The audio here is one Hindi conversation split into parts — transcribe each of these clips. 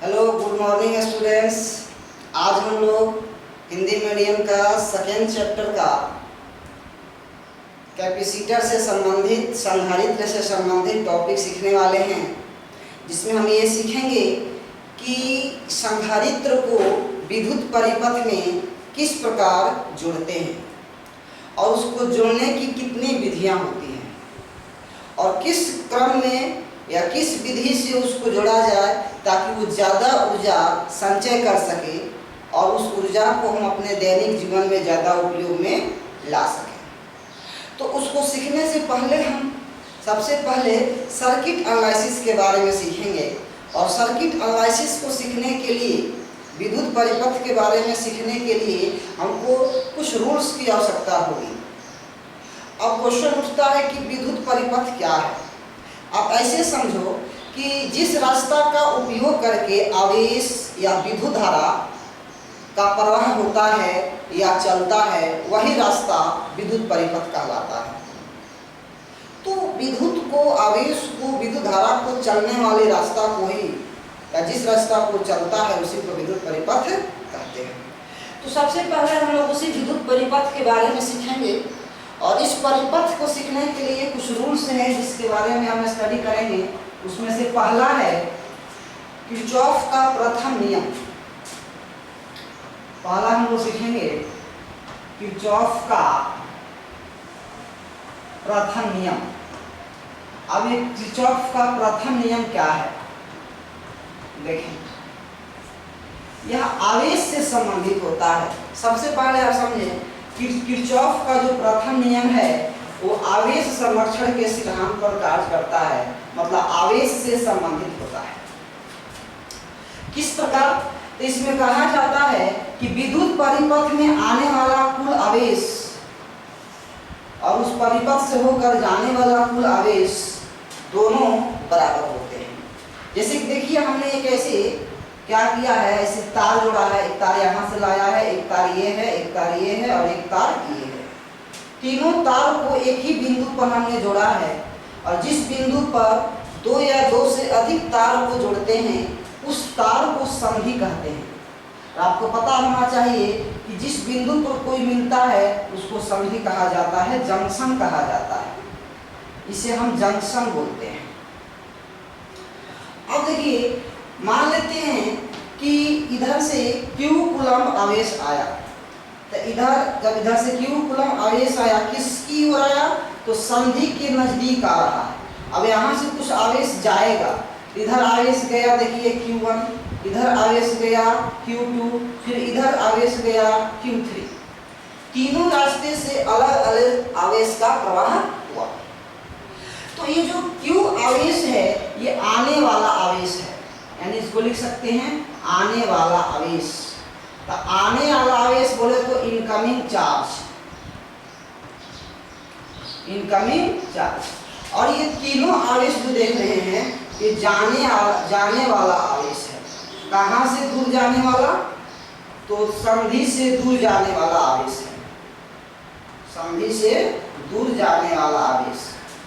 Hello, good morning students. आज हम लोग हिंदी मीडियम का सेकेंड चैप्टर का कैपेसिटर से संबंधित संधारित्र से संबंधित टॉपिक सीखने वाले हैं, जिसमें हम ये सीखेंगे कि संधारित्र को विद्युत परिपथ में किस प्रकार जोड़ते हैं और उसको जोड़ने की कितनी विधियां होती हैं और किस क्रम में या किस विधि से उसको जोड़ा जाए ताकि वो ज़्यादा ऊर्जा संचय कर सके और उस ऊर्जा को हम अपने दैनिक जीवन में ज़्यादा उपयोग में ला सकें। तो उसको सीखने से पहले हम सबसे पहले सर्किट एनालिसिस के बारे में सीखेंगे और सर्किट एनालिसिस को सीखने के लिए, विद्युत परिपथ के बारे में सीखने के लिए हमको कुछ रूल्स की आवश्यकता होगी। अब क्वेश्चन उठता है कि विद्युत परिपथ क्या है। आप ऐसे समझो कि जिस रास्ता का उपयोग करके आवेश या विद्युत धारा का प्रवाह होता है या चलता है, वही रास्ता विद्युत परिपथ कहलाता है। तो विद्युत को, आवेश को, विद्युत धारा को चलने वाले रास्ता को ही या जिस रास्ता को चलता है उसी को विद्युत परिपथ कहते हैं। तो सबसे पहले हम लोग उसी विद्युत परिपथ के बारे में सीखेंगे और इस परिपथ को सीखने के लिए कुछ रूल्स हैं जिसके बारे में हम स्टडी करेंगे। उसमें से पहला है किरचॉफ का प्रथम नियम। पहला हम लोग सीखेंगे किरचॉफ का प्रथम नियम। अब ये किरचॉफ का प्रथम नियम क्या है देखें। यह आवेश से संबंधित होता है। सबसे पहले आप समझें कि किरचॉफ का जो प्रथम नियम है वो आवेश संरक्षण के सिद्धांत पर कार्य करता है, मतलब आवेश से संबंधित होता है। किस प्रकार? तो इसमें कहा जाता है कि विद्युत परिपथ में आने वाला कुल आवेश और उस परिपथ से होकर जाने वाला कुल आवेश दोनों बराबर होते हैं। जैसे कि देखिए, हमने एक ऐसे क्या किया है, ऐसे तार जोड़ा है। एक तार यहाँ से लाया है, एक तार ये है, एक तार ये है और एक तार ये है। तीनों तार को एक ही बिंदु पर हमने जोड़ा है और जिस बिंदु पर दो या दो से अधिक तार को जोड़ते हैं उस तार को संधि कहते हैं। और आपको पता होना चाहिए कि जिस बिंदु पर कोई मिलता है उसको संधि कहा जाता है, जंक्शन कहा जाता है। इसे हम जंक्शन बोलते हैं। अब देखिए, मान लेते हैं कि इधर से Q कूलम्ब आवेश आया, तो जब इधर से Q कूलम्ब आवेश आया, किसकी ओर आया? तो संधि के नजदीक आ रहा है। अब यहाँ से कुछ आवेश जाएगा, इधर आवेश गया, देखिए Q1, इधर आवेश गया Q2, फिर इधर आवेश गया Q3। तीनों रास्ते से अलग अलग आवेश का प्रवाह हुआ। तो ये जो Q आवेश है ये आने वाला आवेश है, यानी इसको लिख सकते हैं आने वाला आवेश। तो आने वाला आवेश बोले तो इनकमिंग चार्ज, इनकमिंग चार्ज। और ये तीनों आवेश जो देख रहे हैं ये जाने वाला आवेश है। कहाँ से दूर जाने वाला? तो संधि से दूर जाने वाला आवेश है, संधि से दूर जाने वाला आवेश।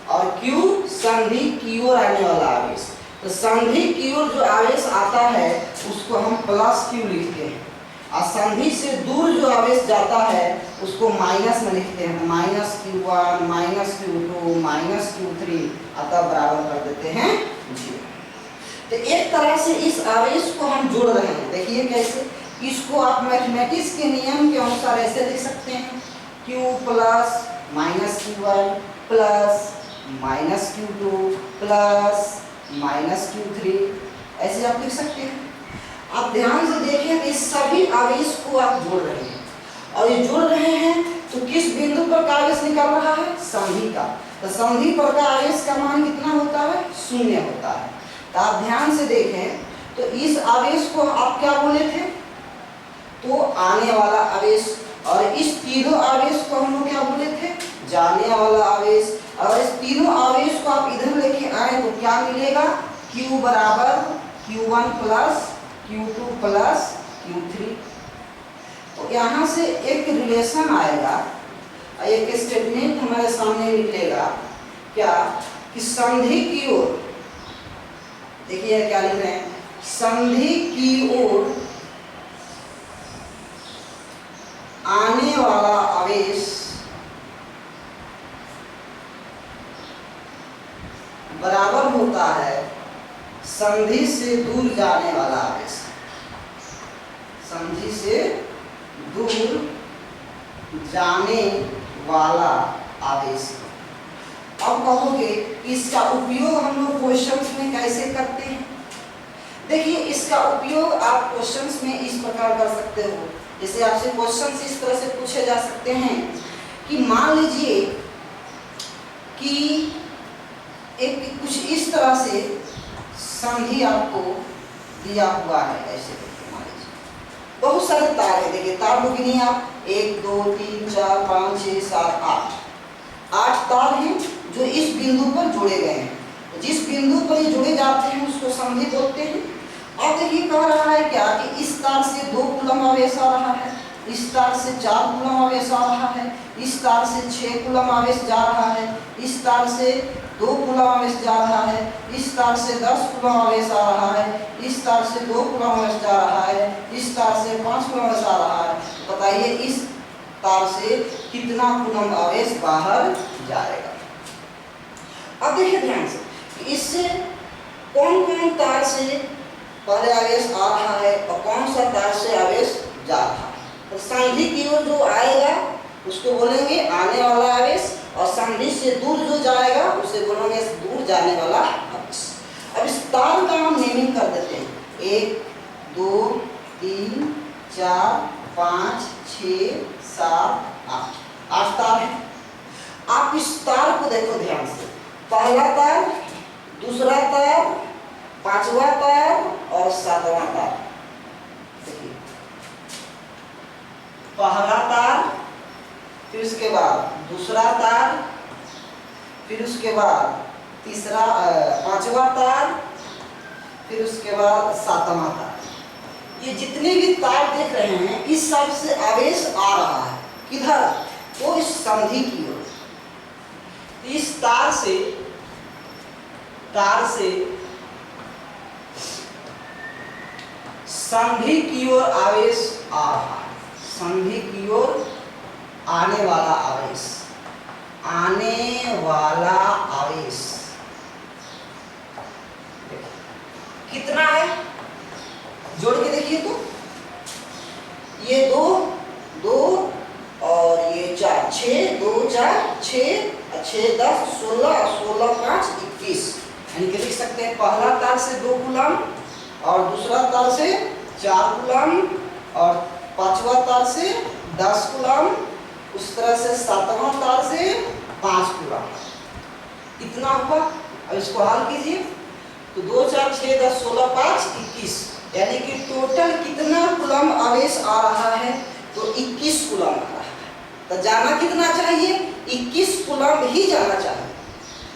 और Q संधि की ओर आने वाला आवेश। तो संधि की ओर जो आवेश आता है उसको हम प्लस Q लिखते हैं और संधि से दूर जो आवेश जाता है उसको माइनस में लिखते हैं, minus Q1, minus Q2, minus Q3, अतः बराबर कर देते हैं 0। तो एक तरह से इस आवेश को हम जोड़ रहे हैं। देखिए कैसे, इसको आप मैथमेटिक्स के नियम के अनुसार ऐसे लिख सकते हैं, Q plus minus Q1 plus minus Q2 plus minus Q3, ऐसे आप लिख सकते हैं। आप ध्यान से देखें कि सभी आवेश को आप जोड़ रहे हैं और ये जोड़ रहे हैं तो किस बिंदु पर का आवेश निकल रहा है? संधि का। तो संधि पर का आवेश का मान कितना होता है? 0 होता है। तो आप ध्यान से देखें तो इस आवेश को आप क्या बोले थे? तो आने वाला आवेश। और इस तीनों आवेश को हम लोग क्या बोले थे? जाने वाला आवेश। और इस तीनों आवेश को आप इधर लेके आए तो क्या मिलेगा? Q बराबर Q1 plus Q2 plus Q3। तो यहाँ से एक रिलेशन आएगा, एक स्टेटमेंट हमारे सामने निकलेगा क्या कि संधि की ओर, देखिए क्या लिख रहे हैं, संधि की ओर आने वाला आवेश बराबर होता है संधि से दूर जाने वाला आवेश। संधि से दूर जाने वाला आवेश। अब कहोगे इसका उपयोग हम लोग क्वेश्चंस में कैसे करते हैं? देखिए, इसका उपयोग आप क्वेश्चंस में इस प्रकार कर सकते हो। जैसे आपसे क्वेश्चंस इस तरह से पूछे जा सकते हैं कि मान लीजिए कि एक कुछ इस तरह से संधि आपको दिया हुआ है। ऐसे मान लीजिए बहुत सारे तार है। देखिए तार को गिनिए आप, 1 2 3 4 5 6 7 8 तार हैं जो इस बिंदु पर जोड़े गए हैं। जिस बिंदु पर ये जोड़े जाते हैं उसको संधि बोलते हैं। अब देखिए कह रहा है क्या कि इस तार से 2 कूलम आवेश आ रहा है, इस तार से 4 कूलम आवेश आ रहा है, इस तार से 6 कूलम आवेश जा रहा है, इस तार से 2 कूलम आवेश जा रहा है, इस तार से 10 कूलम आवेश आ रहा है, इस तार से 2 कूलम आवेश जा रहा है, इस तार से 5 कूलम आवेश आ रहा है। बताइए इस तार से कितना कूलम आवेश बाहर जाएगा? अब देखिए ध्यान से, इससे कौन कौन तार से पहले आवेश आ रहा है और कौन सा तार से आवेश जा रहा है। तो संधि की ओर जो आएगा उसको बोलेंगे आने वाला आवेश, और संधि से दूर जो जाएगा उसे बोलेंगे दूर जाने वाला आवेश। अब इस तार का हम नेमिंग कर देते हैं। 1 2 3 4 5 6 7 8 तार है। आप इस तार को देखो ध्यान से, पहला तार, दूसरा तार, 5वां तार और 7वां तार। देखिए पहला तार, फिर उसके बाद दूसरा तार, फिर उसके बाद तीसरा 5वां तार, फिर उसके बाद 7वां तार। ये जितने भी तार देख रहे हैं इस सब से आवेश आ रहा है। किधर? वो इस संधि की ओर। इस तार से संधि की ओर आवेश आ रहा है। संधि की ओर आने वाला आवेश, आने वाला आवेश कितना है? जोड़ के देखिए तो, ये 2 2 और ये 4, 6 2 4 6 6 10 16 16 5 21। यानी कि लिख सकते हैं पहला तार से 2 कूलम और दूसरा तार से 4 कूलम और 5वां तार से 10 कूलम, उस तरह से 7वां तार से 5 कूलम। इतना हुआ। अब इसको हल कीजिए तो 2 4 6 10 16 5 21, यानी कि टोटल कितना कूलम आवेश आ रहा है? तो 21 कूलम आ रहा है। तो जाना कितना चाहिए? 21 कूलम ही जाना चाहिए।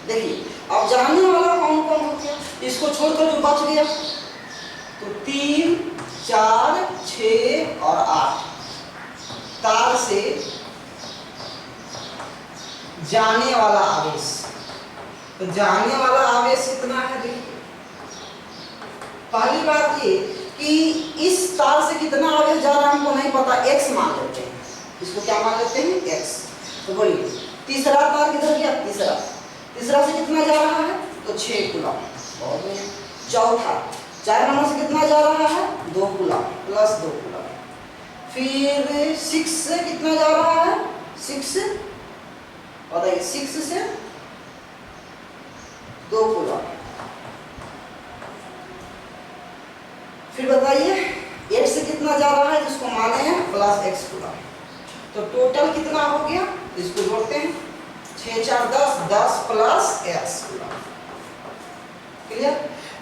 देखिए अब जाने वाला कौन कौन हो गया? इसको छोड़कर जो बच गया तो 3 4 6 और 8 तार से जाने वाला आवेश। तो जाने वाला आवेश कितना है? देखिए पहली बात ये कि इस तार से कितना आवेश जा रहा है हमको नहीं पता, x मान लेते हैं। इसको क्या मान लेते हैं? x। तो बोलिए तीसरा तार किधर गया? तीसरा से कितना जा रहा है? तो 6 कूलम। बहुत बढ़िया। चौथा 4 नंबर से कितना जा रहा है? 2 कूलम प्लस 2 कूलम। फिर 6 से कितना जा रहा है? 6 बताइए, 6 से 2 कूलम। फिर बताइए 8 से कितना जा रहा है जिसको माने हैं प्लस x कूलम। तो टोटल कितना हो गया? इसको जोड़ते हैं 6 4 10 10 प्लस x कूलम। क्लियर?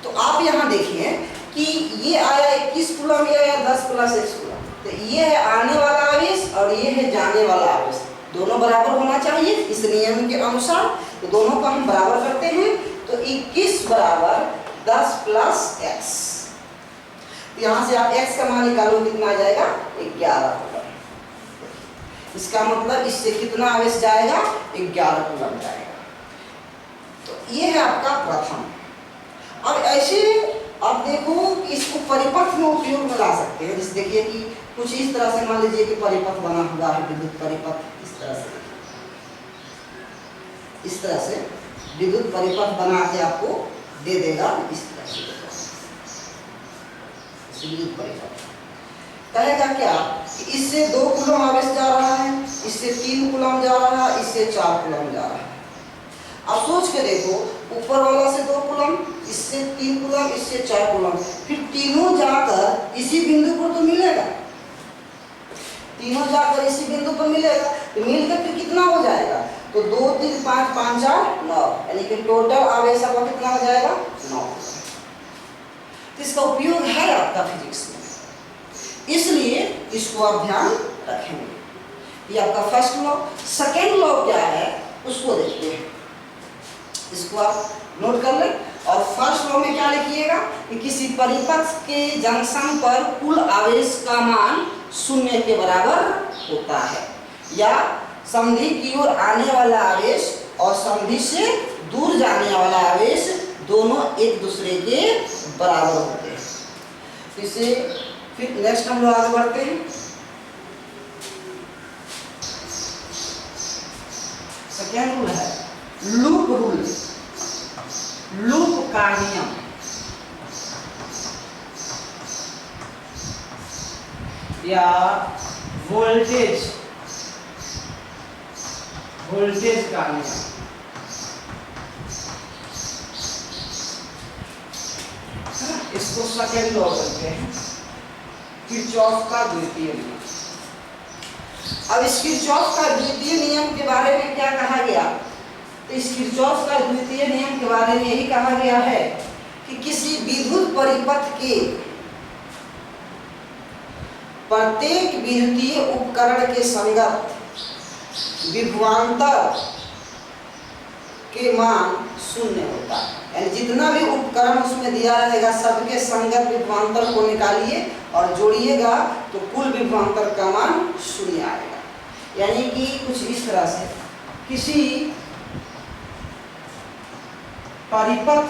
तो आप यहाँ देखिए कि ये आया 21 कूलम, ये आया 10 प्लस x कूलम। तो ये है आने वाला आवेश और ये है जाने वाला आवेश। दोनों बराबर होना चाहिए इस नियम के अनुसार। तो दोनों को हम बराबर करते हैं तो 21 बराबर 10 प्लस x। यहाँ से आप x का मान निकालो, कितना आ जाएगा? 11 कूलम। इसका मतलब इससे कितना आवेश जाएगा? 11 कूलम जाएगा। तो ये है आपका प्रथम। अब ऐसे अब देखो कि इसको परिपथ में उपयोग में ला सकते हैं। जैसे देखिए कि कुछ इस तरह से मान लीजिए कि परिपथ बना हुआ है, विद्युत परिपथ इस तरह से विद्युत परिपथ बना के आपको दे देगा इस तरह से। विद्युत परिपथ कहेगा क्या कि इससे 2 कूलम आवेश जा रहा है, इससे 3 कूलम जा रहा है, इससे 4 कूलम जा रहा है। अब सोच के देखो, ऊपर वाला से 2 कूलम, इससे 3 कूलम, इससे 4 कूलम, फिर तीनों जाकर इसी बिंदु पर तो मिलेगा, तीनों जाकर इसी बिंदु पर मिलेगा। तो मिलकर फिर कितना हो जाएगा? तो 2 3 5 5 4 9, यानी कि टोटल आवेश आपका कितना हो जाएगा? 9। तो इसका उपयोग है आपका फिजिक्स में, इसलिए इसको आप ध्यान रखेंगे। ये आपका फर्स्ट लॉ। सेकेंड लॉ क्या है उसको देखते हैं, इसको आप नोट कर लें। और फर्स्ट लॉ में क्या लिखिएगा कि किसी परिपथ के जंक्शन पर कुल आवेश का मान 0 के बराबर होता है, या संधि की ओर आने वाला आवेश और संधि से दूर जाने वाला आवेश दोनों एक दूसरे के बराबर होते हैं। इसे फिर नेक्स्ट हम लोग आगे बढ़ते हैं। सेकेंड रूल है लूप रूल, लूप का नियम। या वोल्टेज का नियम। इसको सेकेंड लॉ कहते हैं, किरचॉफ का द्वितीय नियम। अब इस किरचॉफ का द्वितीय नियम के बारे में क्या कहा गया? तो इस किरचॉफ का द्वितीय नियम के बारे में यही कहा गया है कि किसी विद्युत परिपथ के प्रत्येक विद्युतीय उपकरण के संगत विभवांतर के मान 0 होता है। यानी जितना भी उपकरण उसमें दिया रहेगा सबके संगत विभवांतर को निकालिए और जोड़िएगा तो कुल विभवांतर का मान 0 आएगा। यानी कि कुछ इस तरह से किसी परिपथ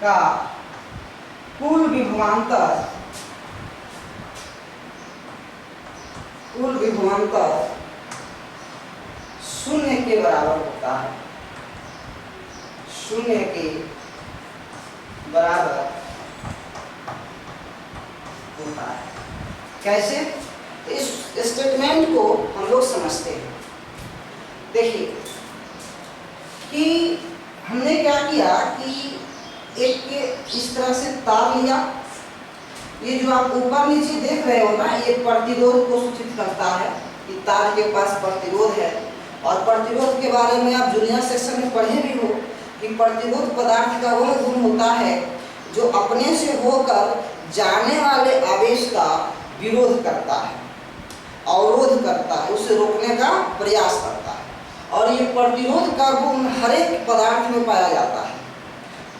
का कुल विभवांतर 0 के बराबर होता है, 0 के बराबर होता है। कैसे? इस स्टेटमेंट को हम लोग समझते हैं। देखिए कि हमने क्या किया कि एक इस तरह से तार लिया, ये जो आप ऊपर नीचे देख रहे हो ना, ये प्रतिरोध को सूचित करता है कि तार के पास प्रतिरोध है। और प्रतिरोध के बारे में आप जूनियर सेक्शन में पढ़े भी हो कि प्रतिरोध पदार्थ का वह गुण होता है जो अपने से होकर जाने वाले आवेश का विरोध करता है, अवरोध करता है, उसे रोकने का प्रयास करता है। और ये प्रतिरोध का गुण हर एक पदार्थ में पाया जाता है।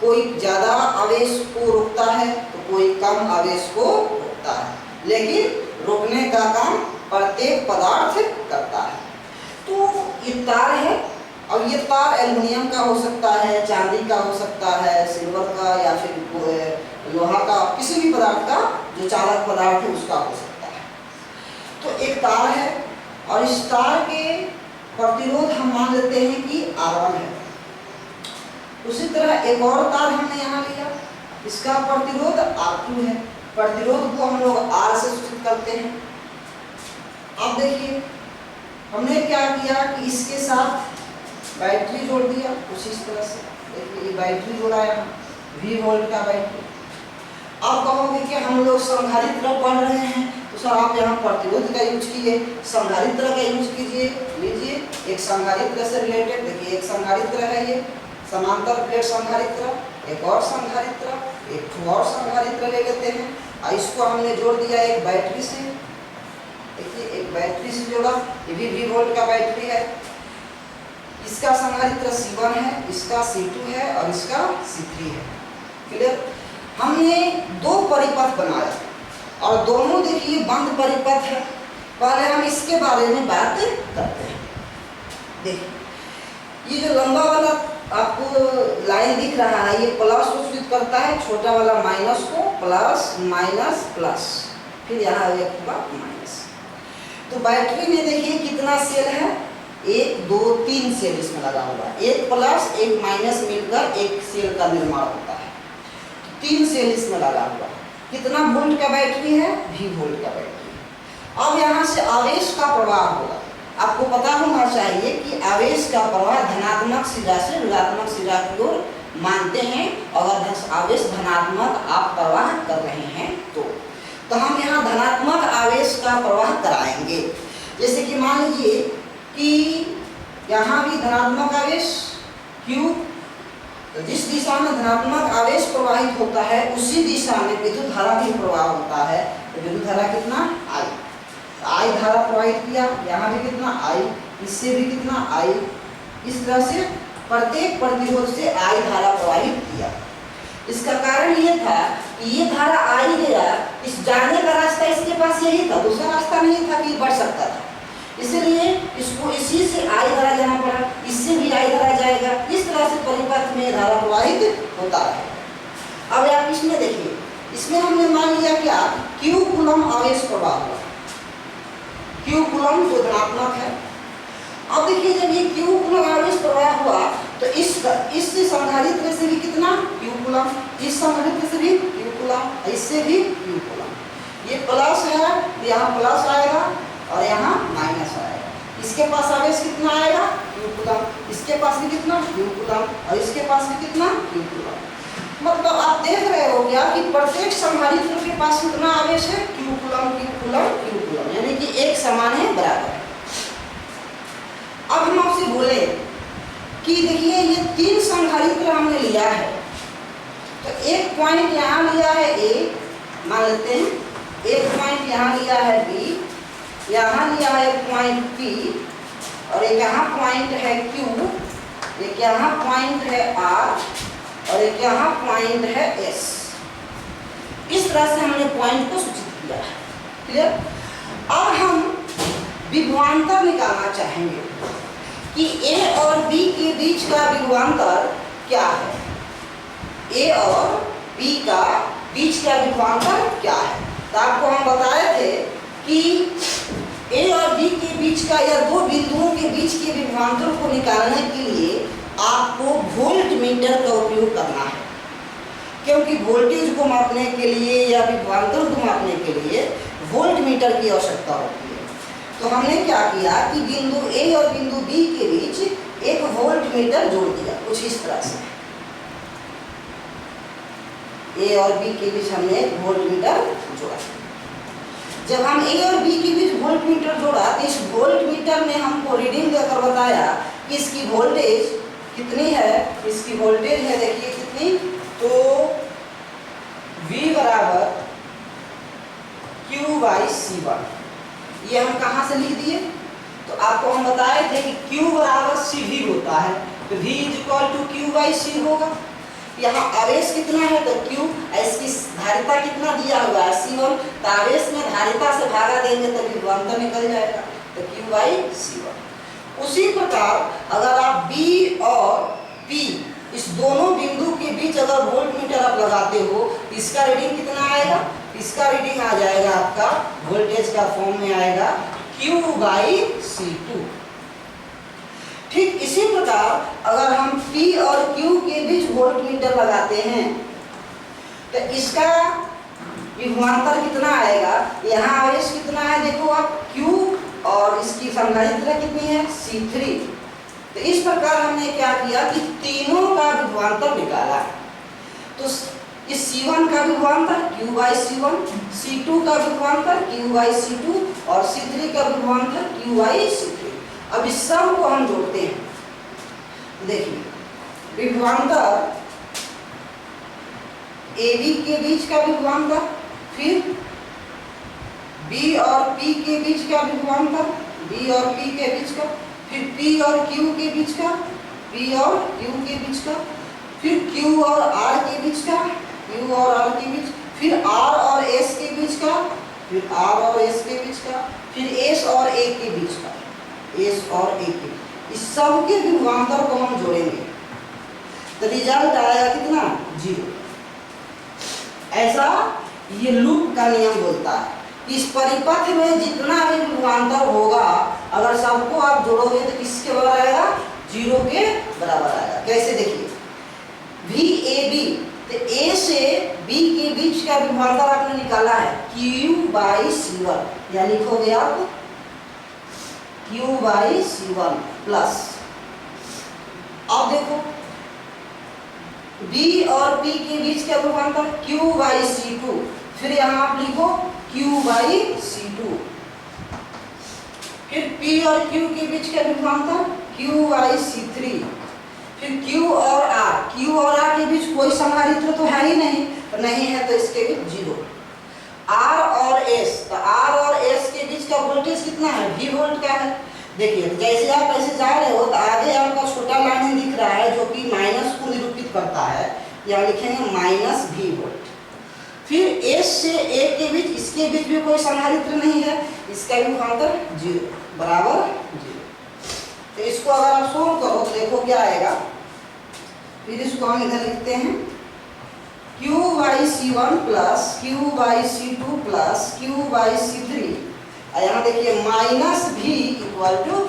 कोई ज़्यादा आवेश को रोकता है तो कोई कम आवेश को रोकता है, लेकिन रोकने का काम प्रत्येक पदार्थ करता है। तो ये तार है, अब ये तार एल्युमिनियम का हो सकता है, चांदी का हो सकता है, सिल्वर का, या फिर लोहा का, किसी भी पदार्थ का जो चालक पदार्थ है उसका हो सकता है। तो एक तार है और इस तार के प्रतिरोध हम मान लेते हैं कि R1 है। उसी तरह एक और तार हमने यहाँ लिया, इसका प्रतिरोध R2 है। प्रतिरोध को हम लोग R से सूचित करते हैं। अब देखिए हमने क्या किया कि इसके साथ बैटरी जोड़ दिया, कुछ इस तरह से। देखिए ये बैटरी जोड़ा है, 20 वोल्ट का बैटरी। अब कहोगे कि हम लोग संधारित्र पढ़ रहे हैं तो सर आप यहाँ प्रतिरोध का यूज किए, संधारित्र का यूज कीजिए। लीजिए एक संधारित्र से रिलेटेड, देखिए एक संधारित्र है, ये समांतर प्लेट संधारित्र, एक और संधारित्र, एक और संधारित्र ले लेते हैं और इसको हमने जोड़ दिया एक बैटरी से। देखिए एक बैटरी से जोड़ा, ये भी 20 वोल्ट का बैटरी है। इसका संधारित्र C1 है, इसका C2 है और इसका C3 है। क्लियर? हमने 2 परिपथ बनाया और दोनों देखिए बंद परिपथ है। पहले हम इसके बारे में बात करते हैं। देखिए ये जो लंबा वाला आपको लाइन दिख रहा है, ये प्लस को सूचित करता है, छोटा वाला माइनस को, प्लस माइनस प्लस, फिर यहाँ माइनस। तो बैटरी में देखिए कितना सेल है, 1 2 3 सेल इसमें लगा हुआ है, एक प्लस एक माइनस मिलकर एक सेल का निर्माण होता है। 3 सेल इसमें लगा हुआ है। कितना वोल्ट का बैटरी है, V वोल्ट का बैटरी। अब यहाँ से आवेश का प्रवाह होगा। आपको पता होना चाहिए कि आवेश का प्रवाह धनात्मक सिरा से ऋणात्मक सिरा की ओर मानते हैं। अगर आवेश धनात्मक आप प्रवाह कर रहे हैं तो हम यहाँ धनात्मक आवेश का प्रवाह कराएंगे। जैसे कि मान लीजिए कि यहाँ भी धनात्मक आवेश Q, तो जिस दिशा में धनात्मक आवेश प्रवाहित होता है उसी दिशा में विद्युत धारा भी प्रवाह होता है। तो विद्युत धारा कितना, I धारा प्रवाहित किया, यहाँ भी कितना I, इससे भी कितना I, इस तरह से प्रत्येक प्रतिरोध से I धारा प्रवाहित किया। इसका कारण ये था कि ये धारा I गया, इस जाने का रास्ता इसके पास यही था, दूसरा रास्ता नहीं था कि बढ़ सकता था, इसलिए इसको इसी से I धारा जाना पड़ा, इससे भी I धारा जाएगा। इस तरह से परिपथ में धारा प्रवाहित होता है। अब आप इसमें देखिए, इसमें हमने मान लिया क्या, Q कूलम आवेश प्रवाह हुआ, Q कूलम जो धनात्मक है। अब देखिए जब ये Q कूलम आवेश प्रवाह हुआ तो इस संधारित्र से भी कितना Q कूलम, इस संधारित्र से भी Q कूलम, इससे भी Q कूलम। ये प्लस है, यहाँ प्लस आएगा और यहाँ माइनस आएगा। इसके पास आवेश कितना आएगा, Q कूलम, इसके पास भी कितना Q कूलम और इसके पास भी कितना Q कूलम। मतलब आप देख रहे हो क्या कि प्रत्येक संधारित्र के पास कितना आवेश है, Q coulomb Q coulomb Q coulomb, यानी कि एक समान है, बराबर है। अब हम आपसे बोले कि देखिए ये 3 संधारित्र हमने लिया है, तो एक पॉइंट यहाँ लिया है A, मान लेते हैं, एक पॉइंट यहाँ लिया है B, यहाँ लिया है एक पॉइंट P और एक यहाँ पॉइंट है Q, एक यहाँ पॉइंट है R और एक यहाँ पॉइंट है S। इस तरह से हमने पॉइंट को सूचित किया है। क्लियर? अब हम विभवांतर निकालना चाहेंगे कि A और B के बीच का विभवांतर क्या है। A और B का बीच का विभवांतर क्या है। तो आपको हम बताए थे कि A और B के बीच का या 2 बिंदुओं के बीच के विभवांतर को निकालने के लिए आपको वोल्ट मीटर का उपयोग करना है, क्योंकि वोल्टेज को मापने के लिए या विभवांतर को मापने के लिए वोल्ट मीटर की आवश्यकता होती है। तो हमने क्या किया कि बिंदु A और बिंदु B के बीच एक वोल्ट मीटर जोड़ दिया, कुछ इस तरह से। A और B के बीच हमने एक वोल्ट मीटर जोड़ा। जब हम A और B के बीच वोल्ट मीटर जोड़ा तो इस वोल्ट मीटर ने हमको रीडिंग देकर बताया कि इसकी वोल्टेज कितनी है। इसकी वोल्टेज है देखिए कितनी, तो V बराबर Q/C1। ये हम कहाँ से लिख दिए, तो आपको हम बताए थे कि Q बराबर CV होता है, तो V = Q/C होगा। यहाँ आवेश कितना है तो Q, इसकी धारिता कितना दिया हुआ है C1, तो आवेश में धारिता से भागा देंगे तो विभवांतर निकल जाएगा, तो Q/C1। उसी प्रकार अगर आप B और P इस दोनों बिंदु के बीच अगर वोल्ट मीटर आप लगाते हो, इसका रीडिंग कितना आएगा, इसका रीडिंग आ जाएगा आपका वोल्टेज का फॉर्म में आएगा Q/C2। ठीक इसी प्रकार अगर हम P और Q के बीच वोल्ट मीटर लगाते हैं तो इसका विभवांतर कितना आएगा। यहाँ आवेश कितना है देखो आप Q और इसकी संधारित्र कितनी है C3। तो इस प्रकार हमने क्या किया कि तीनों का विभवांतर निकाला। तो इस C1 का विभवांतर Q/C1, C2 का विभवांतर Q/C2 और C3 का विभवांतर Q/C3। अब इस सब को हम जोड़ते हैं। देखिए विभवांतर AB के बीच का विभवांतर, फिर B और P के बीच का विभवांतर, B और P के बीच का, फिर P और Q के बीच का, P और Q के बीच का, फिर Q और R के बीच का, Q और R के बीच, फिर R और S के बीच का, फिर R और S के बीच का, फिर S और A के बीच का, S और A के। इस सब के विभवांतर को हम जोड़ेंगे। तो रिजल्ट आएगा कितना, 0। ऐसा ये लूप का नियम बोलता है। इस परिपथ में जितना भी विभवांतर होगा अगर सबको आप जोड़ोगे तो किसके बराबर आएगा, 0 के बराबर आएगा। कैसे देखिए, VAB, तो A से B के बीच का विभवांतर आपने निकाला है Q/C1, या लिखोगे आप Q/C1 प्लस, अब देखो B और P के बीच का विभवांतर Q/C2, फिर यहाँ आप लिखो Q/C2, फिर P और Q के बीच का विभवांतर Q/C3, फिर Q और R के बीच कोई संधारित्र तो है ही नहीं, तो नहीं है तो इसके बीच 0। R और S, तो R और S के बीच का वोल्टेज कितना है, V वोल्ट का है। देखिए जैसे आप ऐसे जा रहे हो तो आगे आपका छोटा लाइन दिख रहा है जो कि माइनस को निरूपित करता है, यहाँ लिखेंगे -V वोल्ट। फिर S से A के बीच, इसके बीच भी कोई संधारित्र नहीं है, इसका विभवांतर 0 बराबर 0। तो इसको अगर आप सोल्व करो तो देखो क्या आएगा, फिर इसको हम इधर लिखते हैं Q/C1 plus Q/C2 plus Q/C3, और यहाँ देखिए -V = 0।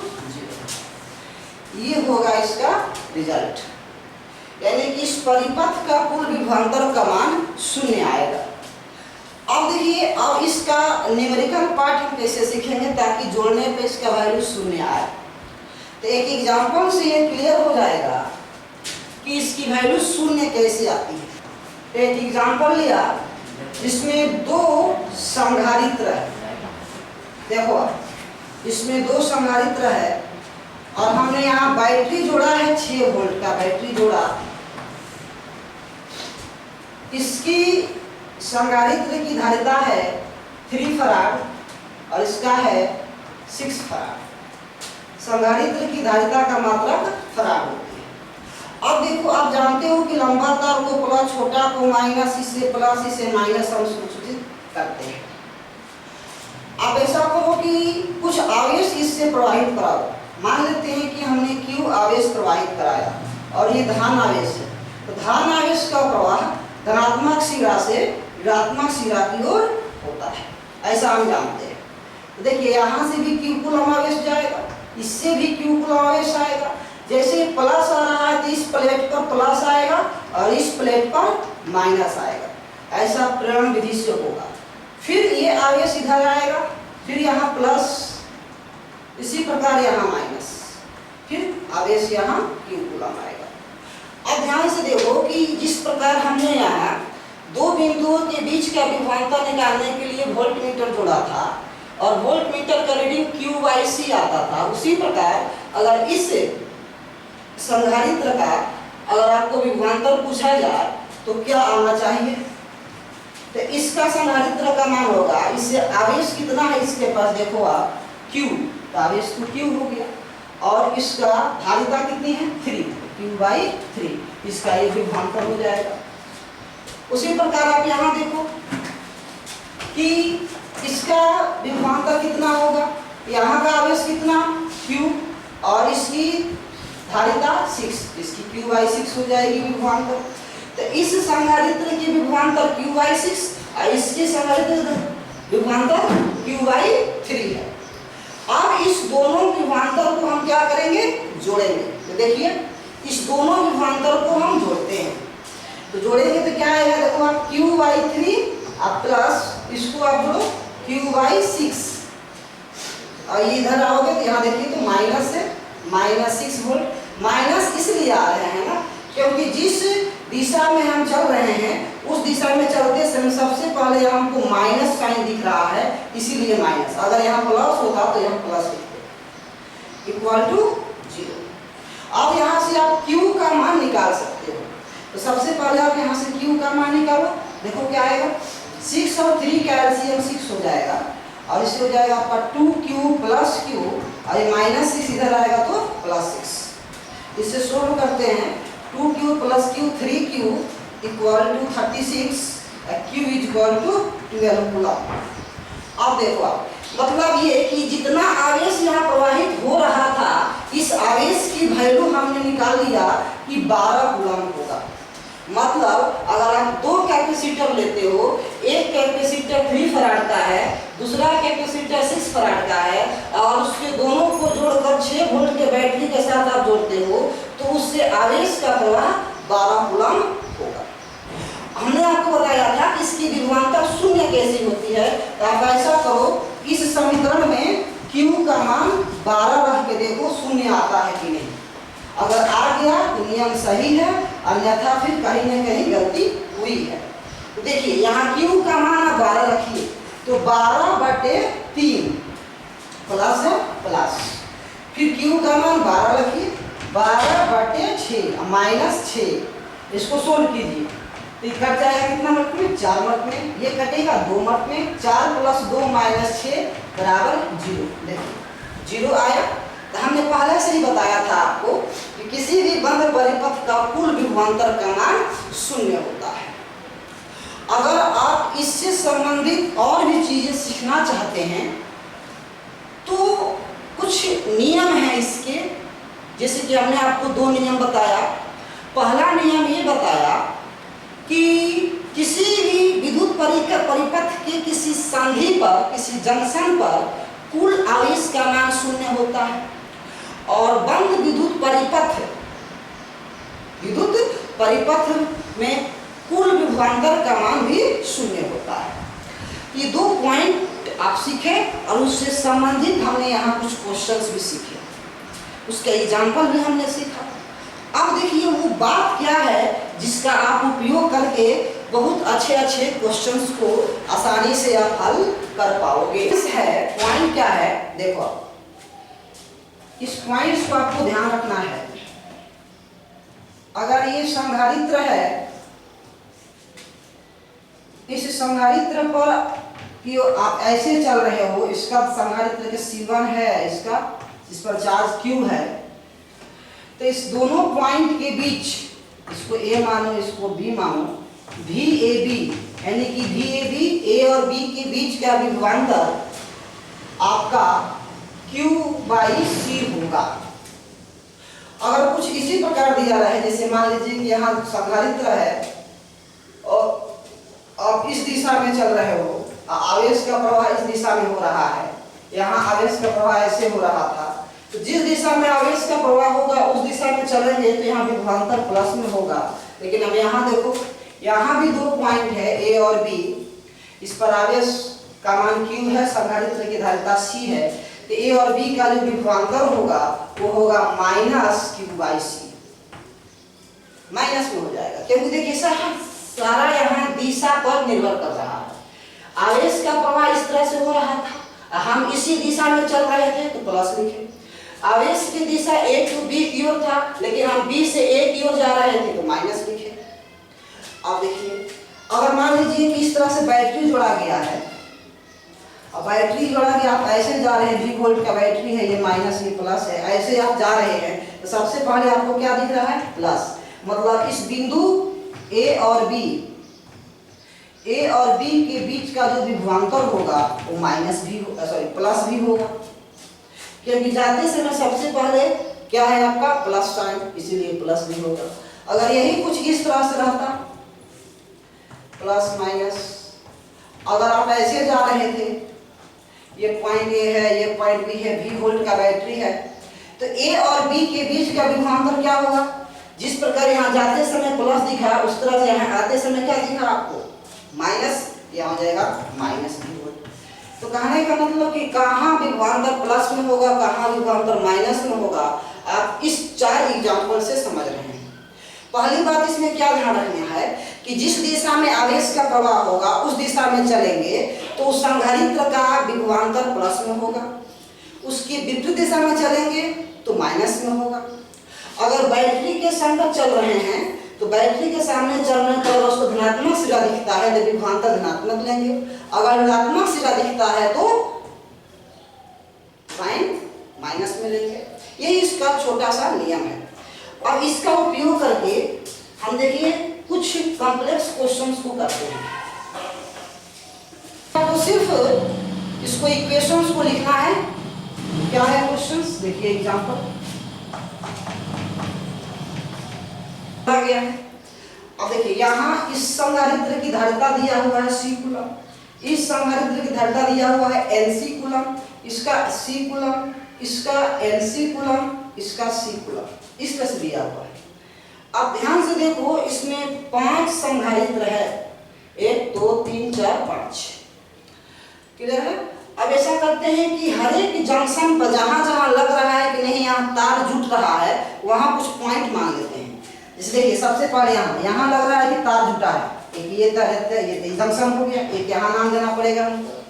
ये होगा इसका रिजल्ट, यानी कि इस परिपथ का कुल विभवांतर का मान 0 आएगा। अब देखिए, अब इसका न्यूमेरिकल पार्ट हम कैसे सीखेंगे ताकि जोड़ने पे इसका वैल्यू 0 आए। तो एक एग्जांपल से ये क्लियर हो जाएगा कि इसकी वैल्यू 0 कैसे आती है। तो एक एग्जांपल लिया जिसमें 2 संधारित्र है, देखो इसमें 2 संधारित्र है और हमने यहाँ बैटरी जोड़ा है, 6 वोल्ट का बैटरी जोड़ा। इसकी संधारित्र की धारिता है 3 फराड और इसका है 6 फराड। संधारित्र की धारिता का मात्रक फराड होती है। अब देखो, आप जानते हो कि लंबा तार को प्लस, छोटा को माइनस, इससे प्लस इससे माइनस हम सूचित करते हैं। आप ऐसा करो कि कुछ आवेश इससे प्रवाहित कराओ। मान लेते हैं कि हमने Q आवेश प्रवाहित कराया और ये धन आवेश है, तो धन आवेश का प्रवाह धनात्मक सिरा से ऋणात्मक सिरा की ओर होता है, ऐसा हम जानते हैं। तो देखिए यहाँ से भी Q कूलम आवेश जाएगा, इससे भी Q कूलम आवेश आएगा। जैसे प्लस आ रहा है तो इस प्लेट पर प्लस आएगा और इस प्लेट पर माइनस आएगा, ऐसा प्रेरण विधि से होगा। फिर ये आवेश इधर आएगा, फिर यहाँ प्लस, इसी प्रकार यहाँ माइनस, फिर आवेश यहाँ Q कूलम आएगा। अब ध्यान से देखो कि जिस प्रकार हमने यहाँ 2 बिंदुओं के बीच का विभवांतर निकालने के लिए वोल्टमीटर जोड़ा था और वोल्टमीटर का रीडिंग Q/C आता था, उसी प्रकार अगर इस संधारित्र का अगर आपको विभवांतर पूछा जाए तो क्या आना चाहिए, तो इसका संधारित्र का मान होगा, इससे आवेश कितना है इसके पास, देखो आप Q, तो आवेश तो Q हो गया, और इसका धारिता कितनी है 3, Q/3, इसका ये विभवांतर हो जाएगा। उसी प्रकार आप यहाँ देखो कि इसका विभवांतर कितना होगा, यहाँ का आवेश कितना Q और इसकी धारिता 6, इसकी Q/6 हो जाएगी विभवांतर। तो इस संधारित्र की विभवांतर Q/6 और इसके संधारित्र विभवांतर Q/3 है। अब इस दोनों विभवांतर को हम क्या करेंगे, जोड़ेंगे। तो देखिए इस दोनों विभवांतर को हम जोड़ते हैं, तो जोड़ेंगे तो क्या आएगा, देखो आप Q/3 और प्लस इसको आप जोड़ो Q/6 और इधर आओगे तो यहाँ देखिए तो माइनस है, -6 वोल्ट। माइनस इसलिए आ रहे हैं ना क्योंकि जिस दिशा में हम चल रहे हैं उस दिशा में चलते समय सबसे पहले हमको माइनस साइन दिख रहा है, इसीलिए माइनस। अगर यहाँ प्लस होता तो यहाँ प्लस लिखते =0। अब यहाँ से आप Q का मान निकाल सकते हो। तो सबसे पहले आप यहाँ से Q का मान निकालो, देखो क्या आएगा, 6 और 3 का एलसीएम 6 हो जाएगा और इससे हो जाएगा आपका 2Q + Q और ये -6 इधर आएगा तो +6। इससे सोल्व करते हैं, 2Q + Q 3Q = 36, Q = 12 coulomb. अब देखो आप, मतलब ये कि जितना आवेश यहाँ प्रवाहित हो रहा था इस आवेश की वैल्यू हमने निकाल लिया कि 12 कूलम होगा। मतलब अगर आप दो कैपेसिटर लेते हो, एक कैपेसिटर 3 फराड का है, दूसरा कैपेसिटर 6 फराड का है, और उसके दोनों को जोड़कर 6 वोल्ट के बैटरी के साथ आप जोड़ते हो, तो उससे आवेश का प्रवाह 12 कूलम होगा। हमने आपको बताया था कि इसकी विभवांतर शून्य कैसी होती है। तो आप ऐसा करो, इस समीकरण में Q का मान 12 रख के देखो शून्य आता है कि नहीं। अगर आ गया तो नियम सही है, अन्यथा फिर कहीं ना कहीं गलती हुई है। तो देखिए यहाँ Q का मान आप 12 रखिए, तो 12/3 प्लस है प्लस, फिर Q का मान 12 रखिए, 12/6 माइनस 6, इसको सोल्व कीजिए तो ये कट जाएगा कितना मत में, 4 मत में, ये कटेगा 2 मत में, 4 + 2 - 6 = 0। देखिए 0 आया। तो हमने पहले से ही बताया था आपको कि किसी भी बंद परिपथ का कुल विभवांतर का मान शून्य होता है। अगर आप इससे संबंधित और भी चीजें सीखना चाहते हैं तो कुछ नियम हैं इसके, जैसे कि हमने आपको 2 नियम बताया। पहला नियम ये बताया कि किसी भी विद्युत परिपथ के किसी संधि पर, किसी जंक्शन पर कुल आवेश का मान शून्य होता है, और बंद विद्युत परिपथ में कुल विभवांतर का मान भी शून्य होता है। ये 2 पॉइंट आप सीखे और उससे संबंधित हमने यहाँ कुछ क्वेश्चंस भी सीखे, उसका एग्जाम्पल भी हमने सीखा। अब देखिए वो बात क्या है जिसका आप उपयोग करके बहुत अच्छे अच्छे क्वेश्चंस को आसानी से आप हल कर पाओगे। इस है पॉइंट क्या है, देखो इस पॉइंट्स को आपको ध्यान रखना है। अगर ये संधारित्र है, इस संधारित्र पर कि आप ऐसे चल रहे हो, इसका संधारित्र के C1 है, इसका इस पर चार्ज Q है, तो इस दोनों पॉइंट के बीच, इसको A मानो, इसको B मानो, VAB यानी कि VAB A और B के बीच का विभवांतर आपका Q/C होगा। अगर कुछ इसी प्रकार दिया रहा है, जैसे मान लीजिए कि यहाँ संधारित्र है और आप इस दिशा में चल रहे हो, आवेश का प्रवाह इस दिशा में हो रहा है, यहाँ आवेश का प्रवाह ऐसे हो रहा था, तो जिस दिशा में आवेश का प्रवाह होगा उस दिशा में चलेंगे तो यहाँ विभवांतर प्लस में होगा। लेकिन अब यहाँ देखो, यहाँ भी 2 पॉइंट है A और B, इस पर आवेश का मान Q है, संधारित्र की धारिता C है, तो A और B का जो विभवांतर होगा वो होगा -Q/C, माइनस में हो जाएगा, क्योंकि देखिए सारा यहाँ दिशा पर निर्भर कर रहा है। आवेश का प्रवाह इस तरह से हो रहा था, हम इसी दिशा में चल रहे थे तो प्लस लिखे। आवेश की दिशा A to B की ओर था, लेकिन हम B से A की ओर जा रहे थे तो माइनस लिखे। अब देखिए, अगर मान लीजिए कि इस तरह से बैटरी जोड़ा गया है, अब बैटरी जोड़ा गया, आप ऐसे जा रहे हैं, 20 वोल्ट का बैटरी है, ये माइनस ये प्लस है, ऐसे आप जा रहे हैं तो सबसे पहले आपको क्या दिख रहा है, प्लस। मतलब इस बिंदु A और B के बीच का जो विभवांतर होगा वो माइनस भी, सॉरी प्लस भी होगा, क्योंकि जाते समय सबसे पहले क्या है आपका प्लस साइन, इसीलिए प्लस भी होगा। अगर यही कुछ इस तरह से रहता, प्लस माइनस, अगर आप ऐसे जा रहे थे, ये पॉइंट A है, ये पॉइंट B है, 20 वोल्ट का बैटरी है, तो A और B के बीच का विभवांतर क्या होगा, जिस प्रकार यहाँ जाते समय प्लस दिखा उस तरह से यहाँ आते समय क्या दिखा आपको, माइनस, यहाँ हो जाएगा -20 वोल्ट। तो कहने का मतलब कि कहाँ विभवांतर प्लस में होगा, कहाँ विभवांतर माइनस में होगा, आप इस 4 एग्जाम्पल से समझ रहे हैं। पहली बात इसमें क्या ध्यान रखना है कि जिस दिशा में आवेश का प्रवाह होगा उस दिशा में चलेंगे तो उस संधारित्र का विभवांतर प्लस में होगा, उसकी विपरीत दिशा में चलेंगे तो माइनस में होगा। अगर बैटरी के संग चल रहे हैं तो बैटरी के सामने चलने पर उसको धनात्मक सिरा दिखता है तो विभवांतर धनात्मक लेंगे, अगर ऋणात्मक सिरा दिखता है तो साइन माइनस में लेंगे। यही इसका छोटा सा नियम है। अब इसका उपयोग करके हम देखिए कुछ कॉम्प्लेक्स क्वेश्चंस को करते हैं। तो सिर्फ इसको इक्वेशंस को लिखना है। क्या है क्वेश्चंस, देखिए एग्जांपल आ गया है। अब देखिए यहाँ इस संधारित्र की धारिता दिया हुआ है C कूलम, इस संधारित्र की धारिता दिया हुआ है NC कूलम, इसका C कूलम, इसका NC कूलम, इसका C कूलम, इस तरह से दिया हुआ है। अब ध्यान से देखो इसमें 5 संधारित्र है, 1 2 3 4 5, क्लियर है। अब ऐसा करते हैं कि हर एक जंक्शन पर जहां जहां लग रहा है कि नहीं यहाँ तार जुट रहा है वहां कुछ पॉइंट मान लेते हैं। जैसे देखिए सबसे पहले यहाँ लग रहा है कि तार जुटा है, एक ये तार है, ये जंक्शन हो गया, एक यहाँ नाम देना पड़ेगा हमको।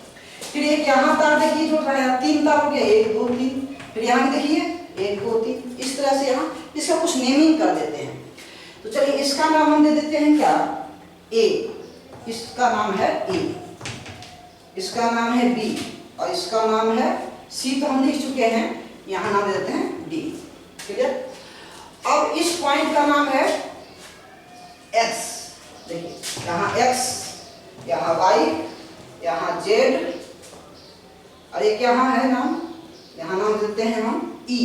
फिर एक यहाँ तार देखिए जुट रहा है, 3 तार हो गया, 1 2 3, फिर यहाँ देखिए 1 2 3, इस तरह से यहाँ इसका कुछ नेमिंग कर देते हैं। तो चलिए इसका नाम हम दे देते हैं क्या, A, इसका नाम है A, इसका नाम है B और इसका नाम है C, तो हम लिख चुके हैं, यहाँ नाम दे देते हैं D, ठीक है। अब इस पॉइंट का नाम है X, देखिए यहाँ X, यहाँ Y, यहाँ Z और एक यहाँ है नाम, यहाँ नाम देते हैं हम E,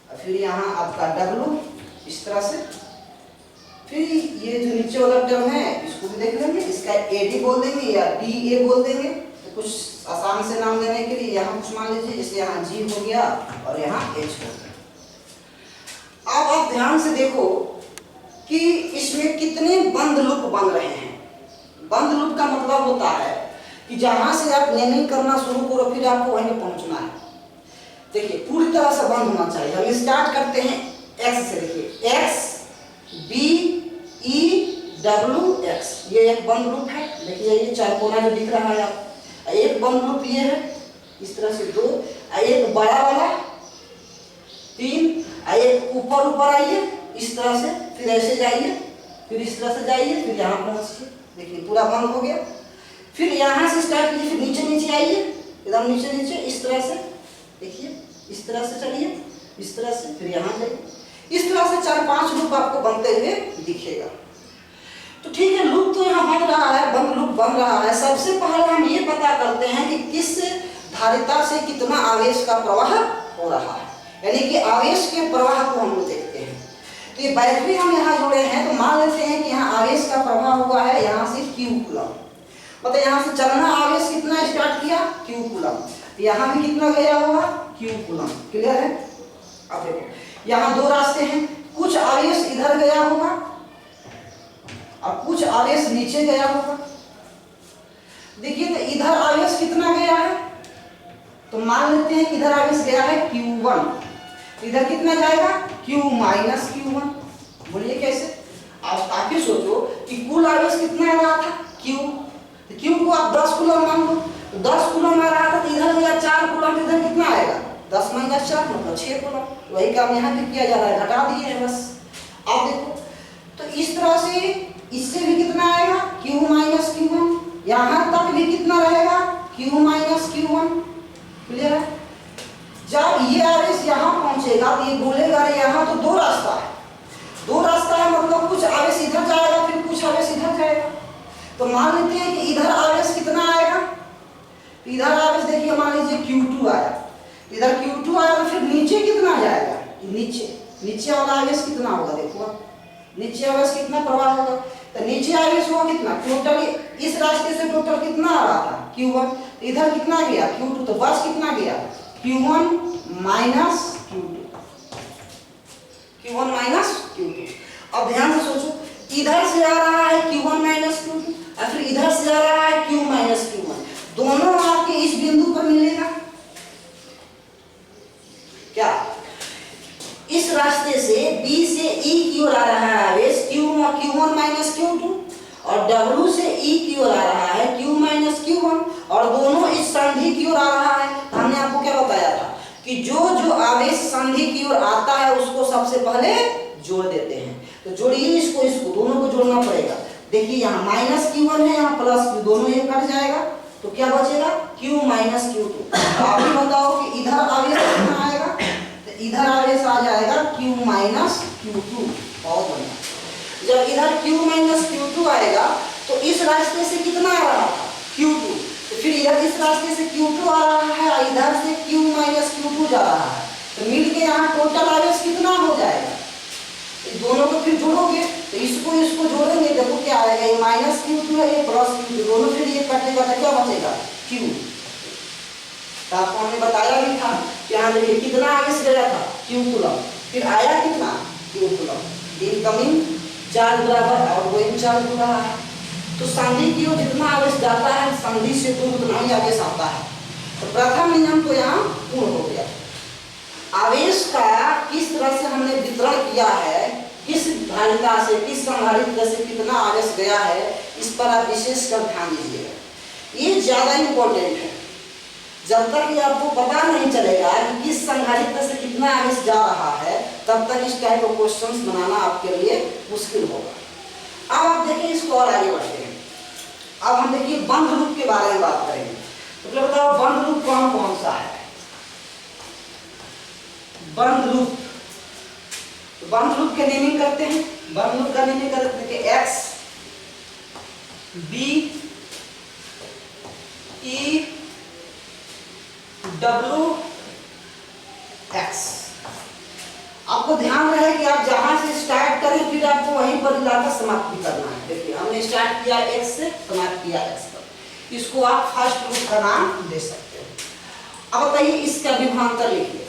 और फिर यहाँ आपका W, इस तरह से। फिर ये जो नीचे वाला टर्म है इसको भी देख लेंगे, इसका AD बोल देंगे या DA बोल देंगे, तो कुछ आसान से नाम देने के लिए यहाँ कुछ मान लीजिए, इसलिए यहाँ G हो गया और यहाँ H हो गया। अब आप ध्यान से देखो कि इसमें कितने बंद लूप बन रहे हैं। बंद लूप का मतलब होता है कि जहां से आप नेमिंग करना शुरू करो फिर आपको वहीं पे पहुंचना है। देखिए पूरी तरह से बंद होना चाहिए। हम स्टार्ट करते हैं X से, देखिए X B E W X, ये एक बंद लूप है। देखिए ये चार कोना जो दिख रहा है आप, एक बंद लूप ये है, इस तरह से 2, एक बड़ा वाला 3, एक ऊपर ऊपर आइए इस तरह से, फिर ऐसे जाइए, फिर इस तरह से जाइए, फिर यहाँ पहुंचिए, देखिए पूरा बंद हो गया। फिर यहाँ से स्टार्ट कीजिए, फिर नीचे नीचे आइए, एकदम नीचे नीचे इस तरह से, देखिए इस तरह से चलिए, इस तरह से, फिर यहाँ जाइए। इस तरह से 4-5 लूप आपको बनते हुए दिखेगा। तो ठीक है, लूप तो यहाँ बन रहा है, बंद लूप बन रहा है। सबसे पहले हम ये पता करते हैं कि किस धारिता से कितना आवेश का प्रवाह हो रहा है, यानी कि आवेश के प्रवाह को हम लोग देखते हैं। तो ये बैटरी हम यहाँ जोड़े हैं, तो मान लेते हैं कि यहाँ आवेश का प्रवाह हुआ है यहाँ से Q कूलम, मतलब यहाँ से चलना आवेश कितना स्टार्ट किया, Q कूलम, यहाँ भी कितना गया होगा, Q कूलम, क्लियर है। अब देखो यहाँ 2 रास्ते हैं, कुछ आवेश इधर गया होगा और कुछ आवेश नीचे गया होगा। देखिए तो इधर आवेश कितना गया है, तो मान लेते हैं कि इधर आवेश गया है Q1, इधर कितना जाएगा Q माइनस Q1। बोलिए कैसे, आप काफी सोचो कि कुल आवेश कितना आ रहा था Q, तो Q को आप 10 कूलम मान लो, तो 10 कूलम आ रहा था, तो इधर गया 4 कूलम, इधर कितना आएगा 10 माइनस 4 मतलब 6 कूलम। वही काम यहाँ भी किया जा रहा है, घटा दिए हैं बस। आप देखो तो इस तरह से इससे भी कितना आएगा Q माइनस Q1, यहाँ तक भी कितना रहेगा Q माइनस Q1, क्लियर है। जब ये आवेश यहाँ पहुंचेगा तो ये बोलेगा अरे यहाँ तो 2 रास्ता है, 2 रास्ता है मतलब कुछ आवेश इधर जाएगा फिर कुछ आवेश इधर जाएगा। तो मान लेते हैं कि इधर आवेश कितना आएगा, तो इधर आवेश देखिए मान लीजिए Q2 आया, इधर Q2 आया तो फिर नीचे कितना जाएगा, नीचे वाला आवेश कितना होगा, देखो नीचे आवेश कितना प्रवाह होगा, तो नीचे आवेश हुआ कितना, टोटल इस रास्ते से टोटल कितना आ रहा था Q1, इधर कितना गया Q2, तो बस कितना गया Q1 minus Q2, Q1 minus Q2। अब ध्यान से सोचो, इधर से आ रहा है Q1 माइनस Q2 और फिर इधर से आ रहा है Q माइनस Q1, दोनों आपके इस बिंदु पर मिलेगा क्या। इस रास्ते से B से E की ओर आ रहा है आवेश Q1 माइनस Q2 और W से E की ओर आ रहा है Q माइनस Q1 और दोनों इस संधि की ओर आ रहा है। हमने आपको क्या बताया था कि जो आवेश संधि की ओर आता है उसको सबसे पहले जोड़ देते हैं। तो जोड़िए इसको दोनों को जोड़ना पड़ेगा। देखिए यहाँ माइनस Q1 है, यहाँ प्लस Q, दोनों ये कट जाएगा तो क्या बचेगा Q माइनस Q2। आप ही बताओ कि इधर आवेश कितना आएगा, तो इधर आवेश आ जाएगा Q माइनस Q2। बहुत बढ़िया, जब इधर Q माइनस Q2 आएगा तो इस रास्ते से कितना आ रहा था Q2, तो फिर इधर इस रास्ते से Q2 आ रहा है और इधर से Q माइनस Q2 जा रहा है, तो मिल के यहाँ टोटल आवेश कितना हो जाएगा इस दोनों को फिर जोड़ोगे तो इसको इसको जोड़ेंगे, देखो क्या आएगा, ये माइनस Q2 है, ये प्लस Q2, दोनों फिर ये कटेगा तो क्या बचेगा Q। तो आपको हमने बताया भी था कि यहाँ देखिए कितना आगे से गया था Q कूलम, फिर आया कितना Q कूलम, इनकमिंग चार्ज बराबर आउटगोइंग चार्ज हो रहा है। तो संधि की ओर जितना आवेश जाता है संधि से दूर उतना ही आवेश आता है। तो प्रथम नियम तो यहाँ पूर्ण हो गया। आवेश का किस तरह से हमने वितरण किया है, किस धारिता से किस संधारित्र से कितना आवेश गया है, इस पर आप विशेष कर ध्यान दीजिएगा। ये ज्यादा इंपॉर्टेंट है। जब तक ये आपको पता नहीं चलेगा कि किस संधारित्र से कितना आवेश जा रहा है, तब तक इस टाइप ऑफ क्वेश्चंस बनाना आपके लिए मुश्किल होगा। अब आप देखिए इसको और आगे बढ़ते हैं। अब हम देखिए बंद लूप के बारे में बात करेंगे। तो बताओ बंद लूप कौन कौन सा है। बंद लूप, तो बंद लूप के नेमिंग करते हैं। बंद लूप का नेमिंग करते हैं एक्स बी ई डब्ल्यू एक्स। आपको ध्यान रहे कि आप जहां से स्टार्ट करें फिर आपको वहीं पर लाकर समाप्त भी करना है। देखिए हमने स्टार्ट किया एक्स से, समाप्त किया एक्स पर, इसको आप फर्स्ट लूप का नाम दे सकते हो। अब बताइए इसका विभवांतर लिखिए,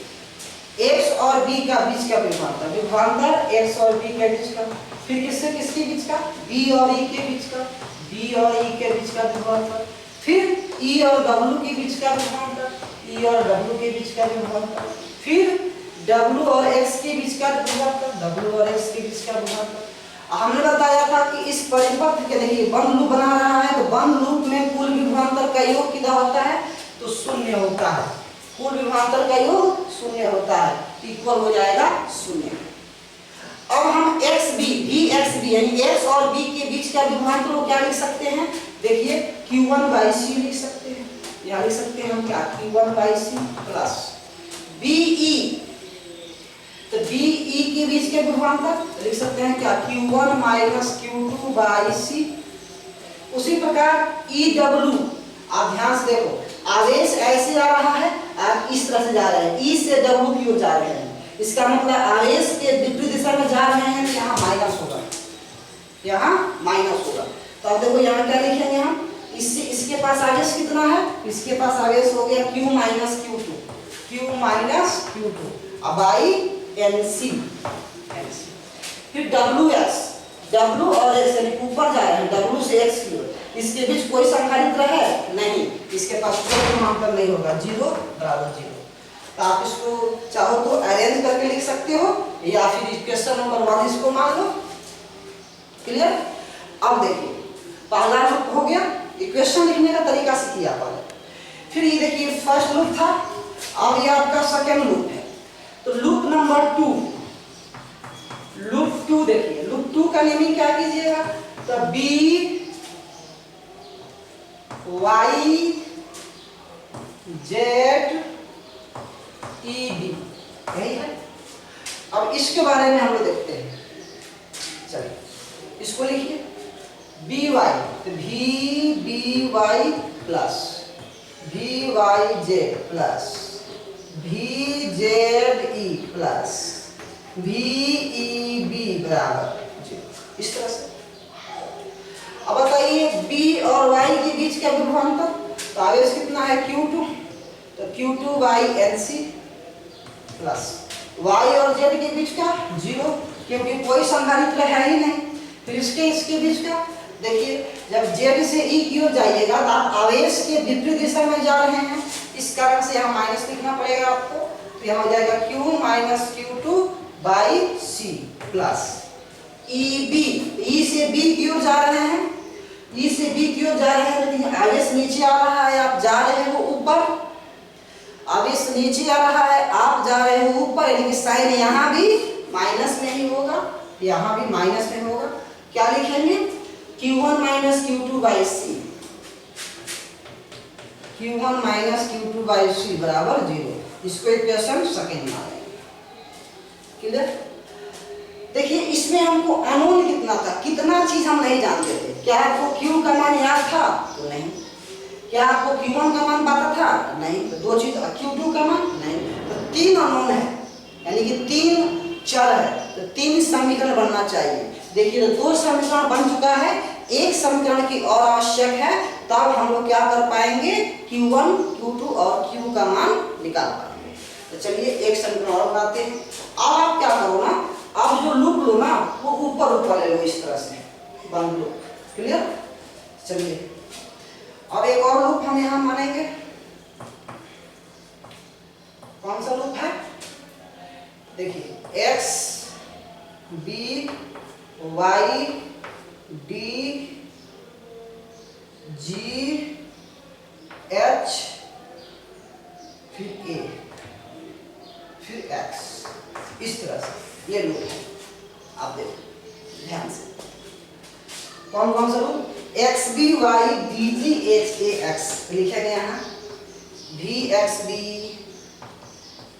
एक्स और बी का बीच का विभवांतर, विभवांतर एक्स और बी के बीच का, फिर किससे किसके बीच का, बी और ई के बीच का, बी और ई के बीच का विभवांतर, फिर ई और डब्ल्यू के बीच का विभवांतर, ई और डब्ल्यू के बीच का विभवांतर, फिर डब्ल्यू और एक्स के बीच का विभवांतर, डब्ल्यू और एक्स के बीच का विभवांतर। हमने बताया था कि इस परिपथ के देखिए बंद लूप बना रहा है, तो बंद लूप में कुल विभवांतर का योग कितना होता है, तो शून्य होता है। कुल विभवांतर का योग शून्य होता है, इक्वल हो जाएगा शून्य। अब हम एक्स बी भी एक्स बी यानी एक्स और बी के बीच का विभवांतर को क्या लिख सकते हैं, देखिए Q1/C लिख सकते हैं। यहाँ लिख सकते हैं हम क्या, Q1/C प्लस BE, तो BE के बीच के विभवांतर लिख सकते हैं क्या, Q1 माइनस Q2/C। उसी प्रकार EW, आप ध्यान से देखो आवेश ऐसे आ रहा है, आप इस तरह से जा रहे हैं, E से W की ओर जा रहे हैं, इसका मतलब आवेश के विपरीत दिशा में जा रहे हैं, यहाँ माइनस होगा, यहाँ माइनस होगा। तो अब देखो यहाँ क्या लिखेंगे हम, इससे इसके पास आवेश कितना है, इसके पास आवेश हो गया Q minus Q2, Q minus Q2 अब बाई NC, फिर WX, W और X यानी ऊपर जा रहे हैं, W से X की ओर, इसके बीच कोई संधारित्र है नहीं, इसके पास कोई विभवांतर नहीं होगा, 0 बराबर 0। तो आप इसको चाहो तो अरेंज करके लिख सकते हो या फिर इक्वेशन नंबर 1 इसको मान लो। क्लियर। अब देखिए पहला लूप हो गया, इक्वेशन लिखने का तरीका से किया पहले, फिर ये देखिए फर्स्ट लूप था, अब ये आपका सेकंड लूप है। तो लूप नंबर 2, लूप 2 देखिए, लूप 2 का नेमिंग क्या कीजिएगा, तो b y z e b, यही है। अब इसके बारे में हम लोग देखते हैं, चलिए इसको लिखिए बी वाई, तो भी बी वाई प्लस भी वाई जेड प्लस भी जेड ई प्लस भी ई बी बराबर 0, इस तरह से। अब बताइए b और y के बीच का विभवांतर, तो आवेश कितना है Q2, तो Q2/NC प्लस y और z के बीच का 0, क्योंकि कोई संधारित्र है ही नहीं। फिर इसके बीच का देखिए, जब z से e की ओर जाइएगा तो आप आवेश के विपरीत दिशा में जा रहे हैं, इस कारण से यहाँ माइनस लिखना पड़ेगा आपको। तो यहाँ हो जाएगा Q minus Q2/C plus EB, E से B की ओर जा रहे हैं, E से B की ओर जा रहे हैं, लेकिन आवेश नीचे आ रहा है, आप जा रहे हो ऊपर, आवेश नीचे आ रहा है, आप जा रहे हो ऊपर, यानी कि साइन यहाँ भी माइनस में ही होगा, यहाँ भी माइनस में होगा। क्या लिखेंगे, Q1 minus Q2/C, Q1 minus Q2/C बराबर 0, इसको इक्वेशन सेकंड मानेंगे। क्लियर। देखिए इसमें हमको अननोन कितना था, कितना चीज हम नहीं जानते थे। क्या आपको Q का मान याद था, तो नहीं। क्या आपको Q1 का मान पता था, नहीं। तो दो चीज, Q2 का मान नहीं, तो 3 अननोन है, यानी कि 3 चर है, तो 3 समीकरण बनना चाहिए। देखिए तो 2 समीकरण बन चुका है, एक समीकरण की और आवश्यक है, तब हम लोग क्या कर पाएंगे, Q1 Q2 और Q का मान निकाल पाएंगे। तो चलिए एक समीकरण और बनाते हैं। अब आप क्या करो ना, अब जो लूप लो ना वो ऊपर ले लो, इस तरह से बंद लो। क्लियर? चलिए अब एक और लूप हम यहाँ मानेंगे। कौन सा लूप है? देखिए x b y d g h फिर a फिर x, इस तरह से ये लूप है। आप देखो ध्यान से, कौन कौन सा loop? x b y d g h a x लिखा गया है, v x b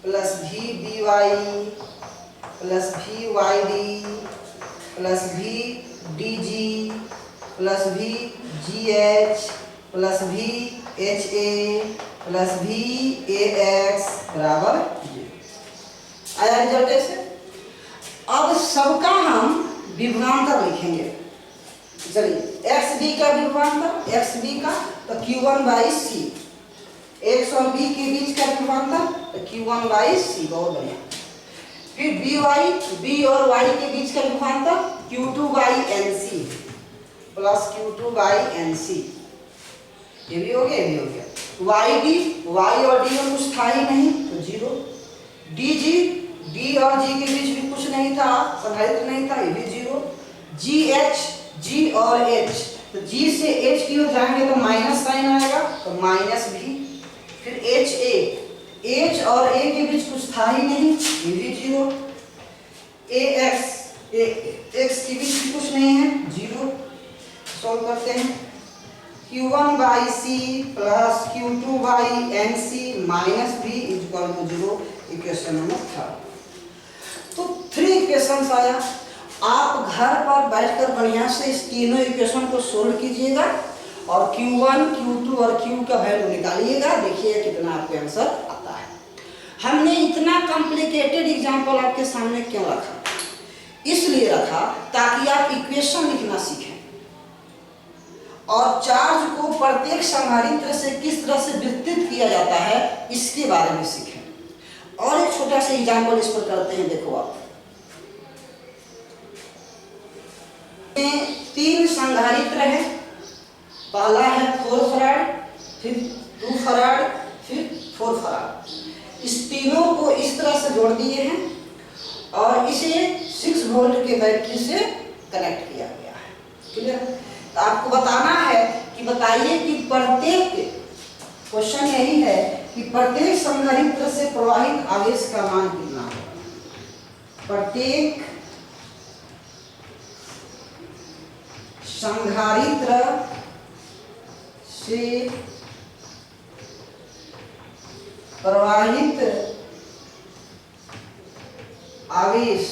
plus v b y plus v y d plus v d g plus v g h plus v h a plus v a x बराबर 0। आया रिजल्ट ऐसे। अब सबका हम विभवांतर लिखेंगे। चलिए एक्स बी का विभवांतर, एक्स बी का तो Q1 बाई सी, एक्स और बी के बीच का विभवांतर तो Q1 बाई सी, बहुत बढ़िया। फिर बी वाई, बी और वाई के बीच का विभवांतर Q2 by n c plus Q2 by n c, ये भी हो गया, ये भी हो गया। वाई डी, वाई और डी में कुछ था ही नहीं तो 0। डी जी, डी और जी के बीच भी कुछ नहीं था, संधारित्र नहीं था, ये भी 0। जी एच, जी और एच, तो जी से एच की ओर जाएंगे तो माइनस साइन आएगा तो माइनस भी। फिर एच ए, एच और ए के बीच कुछ था ही नहीं, ये भी 0। ए एक्स, एक्स के बीच भी कुछ नहीं है, 0। सॉल्व करते हैं। Q1 by c plus Q2 by n c minus b equal to 0, equation number 3। तो 3 इक्वेशंस आया। आप घर पर बैठकर बढ़िया से इस तीनों इक्वेशन को सोल्व कीजिएगा और Q1, Q2 और Q का वैल्यू निकालिएगा, देखिए कितना आपके आंसर आता है। हमने इतना कॉम्प्लिकेटेड एग्जांपल आपके सामने क्यों रखा? इसलिए रखा ताकि आप इक्वेशन लिखना सीखें और चार्ज को प्रत्येक संधारित्र से किस तरह से वितरित किया जाता है इसके बारे में सीखें। और एक छोटा सा एग्जांपल इस पर करते हैं। देखो आप, 3 संधारित्र हैं, पहला है 4 फराड, फिर 2 फराड, फिर 4 फराड। इस तीनों को इस तरह से जोड़ दिए हैं और इसे 6 वोल्ट के बैटरी से कनेक्ट किया गया है। क्लियर? तो आपको बताना है कि बताइए कि प्रत्येक, क्वेश्चन यही है कि प्रत्येक संधारित्र से प्रवाहित आवेश का मान कितना होगा। प्रत्येक संधारित्र से प्रवाहित आवेश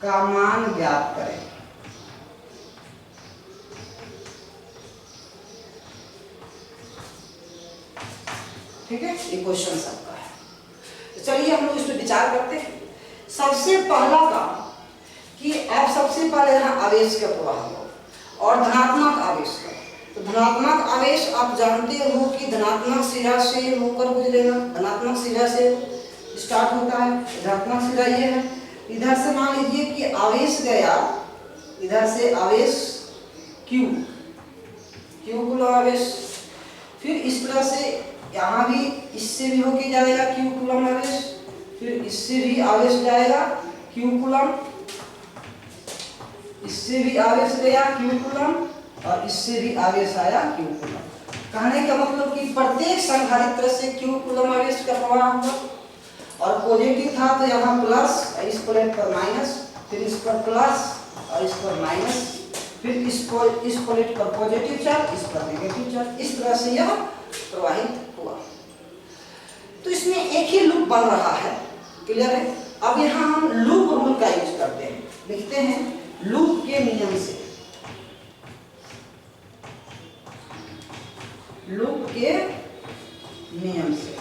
का मान ज्ञात करें। ठीक है, ये क्वेश्चन सबका है। तो चलिए हम लोग इस पर विचार करते हैं। सबसे पहला काम कि आप सबसे पहले यहाँ आवेश का प्रवाह लो और धनात्मक आवेश का। तो धनात्मक आवेश आप जानते हो कि धनात्मक सिरा से होकर गुजरेगा, धनात्मक सिरा से स्टार्ट होता है, धनात्मक सिरा ये है। इधर से मान लीजिए कि आवेश गया, इधर से आवेश Q कूलम आवेश, फिर इस तरह से यहाँ भी इससे भी होके जाएगा Q कूलम आवेश, फिर इससे भी आवेश जाएगा Q कूलम, इससे भी आवेश गया Q कूलम और इससे भी आवेश आया Q कूलम। कहने का मतलब कि प्रत्येक संधारित्र से Q कूलम आवेश का प्रवाह होगा और पॉजिटिव था तो यहाँ प्लस, इस प्लेट पर माइनस, फिर इस पर प्लस और इस पर माइनस, फिर इस प्लेट पर पॉजिटिव चार्ज, इस पर नेगेटिव चार्ज, इस तरह से यह प्रवाहित हुआ। तो इसमें एक ही लूप बन रहा है। क्लियर है? अब यहाँ हम लूप रूल का यूज करते हैं, लिखते हैं लूप के नियम से, लूप के नियम से।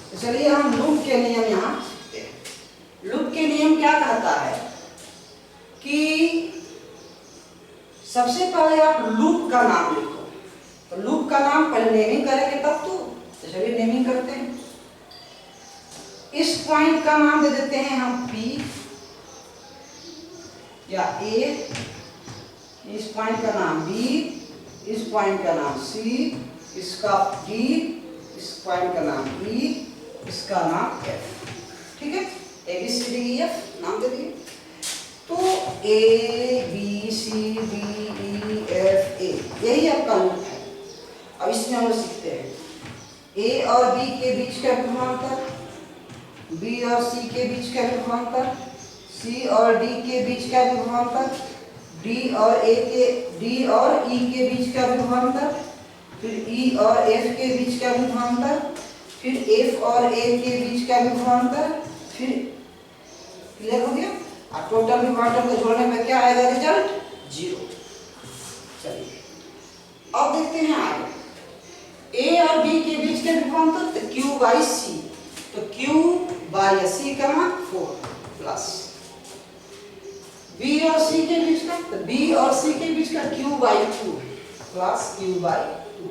तो चलिए हम लूप के नियम यहाँ सीखते हैं। लूप के नियम क्या कहता है कि सबसे पहले आप लूप का नाम लिखो। तो लूप का नाम पहले नेमिंग करेंगे तब तो चलिए नेमिंग करते हैं। इस पॉइंट का नाम दे देते हैं हम P या A, इस पॉइंट का नाम B, इस पॉइंट का नाम C, इसका D, इस पॉइंट का नाम E, इसका नाम F। ठीक है, A B C D E F नाम दे दिए। तो A B C D E F A यही आपका लूप है। अब इसमें हम सीखते हैं A और B के बीच का विभवांतर, B और C के बीच का विभवांतर, C और D के बीच का विभवांतर, D और E के बीच का विभवांतर, फिर E और F के बीच का विभवांतर, फिर F और A के बीच का विभवांतर, फिर क्लियर हो गया। अब टोटल विभवांतर को जोड़ने में क्या आएगा रिजल्ट 0। चलिए अब देखते हैं आगे A और B के बीच के विभवांतर तो Q बाई C, तो Q बाई C का मान 4 प्लस B और C के बीच का, तो B और C के बीच का Q by 2 plus Q by 2,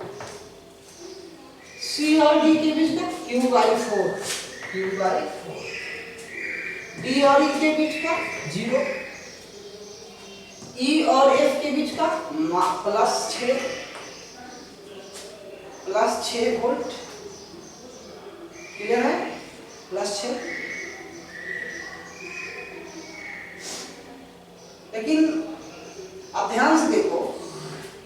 C और D के बीच का Q by 4, Q by 4, D और E के बीच का 0, E और F के बीच का प्लस 6 वोल्ट। क्लियर है, प्लस 6। लेकिन आप ध्यान से देखो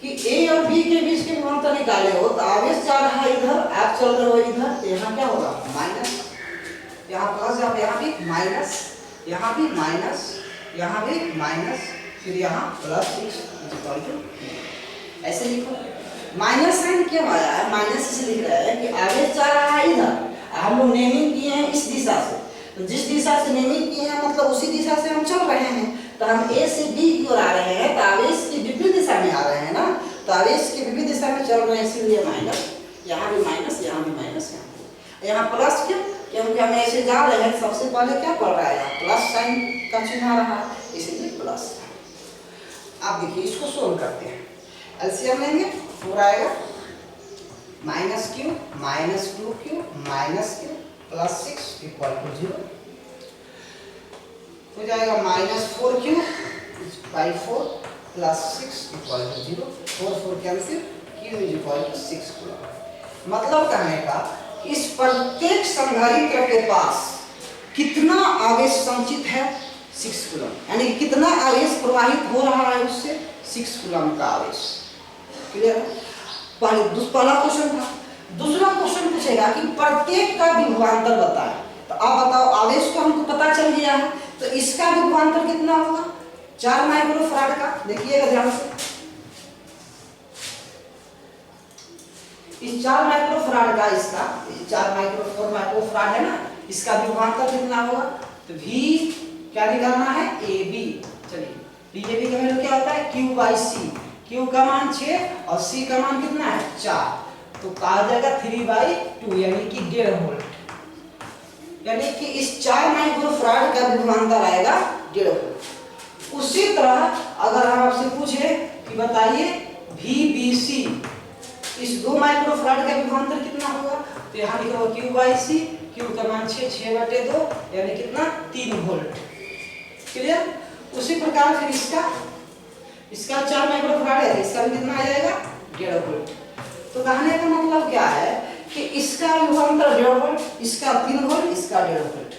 कि A और B के बीच के विभवांतर निकाले हो तो आवेश जा रहा है इधर, आप चल रहे हो इधर, तो यहाँ क्या होगा माइनस, यहाँ प्लस, यहाँ भी माइनस, यहाँ भी माइनस, यहाँ भी माइनस, फिर यहाँ प्लस 6 ऐसे लिखो। माइनस साइन क्यों आया है, माइनस इसे लिख रहा है कि आवेश जा रहा है इधर, हम लोग नेमिंग किए हैं इस दिशा से, तो जिस दिशा से नेमिंग किए हैं मतलब उसी दिशा से हम चल रहे हैं। तो हम A से B की ओर आ रहे हैं, तो आवेश की विपरीत दिशा में आ रहे हैं ना, तो आवेश की विपरीत दिशा में चल रहे हैं, इसीलिए माइनस, यहाँ भी माइनस, यहाँ भी माइनस, यहाँ प्लस। क्यों? क्योंकि हम ऐसे जा रहे हैं, सबसे पहले क्या पड़ रहा है प्लस साइन का चिन्ह आ रहा है, इसलिए प्लस। आप देखिए इसको सोल्व करते हैं, एलसीएम लेंगे 4 आएगा, minus q minus 2q minus q plus 6 equal to 0 हो जाएगा, minus 4q by 4 plus 6 equal to 0, 4 cancel, q is equal to 6 coulomb. मतलब कहने का इस प्रत्येक संधारित्र के पास कितना आवेश संचित है 6 कूलम, यानी कितना आवेश प्रवाहित हो रहा है उससे 6 कूलम का आवेश। क्लियर है? पहला क्वेश्चन था। दूसरा क्वेश्चन पूछेगा कि प्रत्येक का विभवांतर बताएं। तो आप बताओ, आवेश को हमको पता चल गया है, तो इसका विभवांतर कितना होगा 4 माइक्रोफैराड का। देखिएगा ध्यान से, इस 4 माइक्रोफैराड का, इसका 4 माइक्रोफैराड है ना, इसका विभवांतर कितना होगा, तो V क्या निकालना है AB। चलिए DAB का वैल्यू क्या होता है Q बाई C, Q का मान 6 और C का मान कितना है 4, तो कहा जाएगा 3/2 यानी कि 1.5 वोल्ट, यानी कि इस 4 माइक्रोफैराड का विभवांतर आएगा 1.5 वोल्ट। उसी तरह अगर हम आपसे पूछे कि बताइए VBC, इस 2 माइक्रोफैराड का विभवांतर कितना होगा, तो यहाँ लिखा होगा Q बाई C, Q का मान 6/2 यानी कितना 3 वोल्ट। क्लियर? उसी प्रकार फिर इसका 4 माइक्रोफैराड है, इसका भी कितना आ जाएगा 1.5 वोल्ट। तो कहने का मतलब क्या है कि इसका विभवांतर 1.5 वोल्ट, इसका 3 वोल्ट, इसका 1.5 वोल्ट।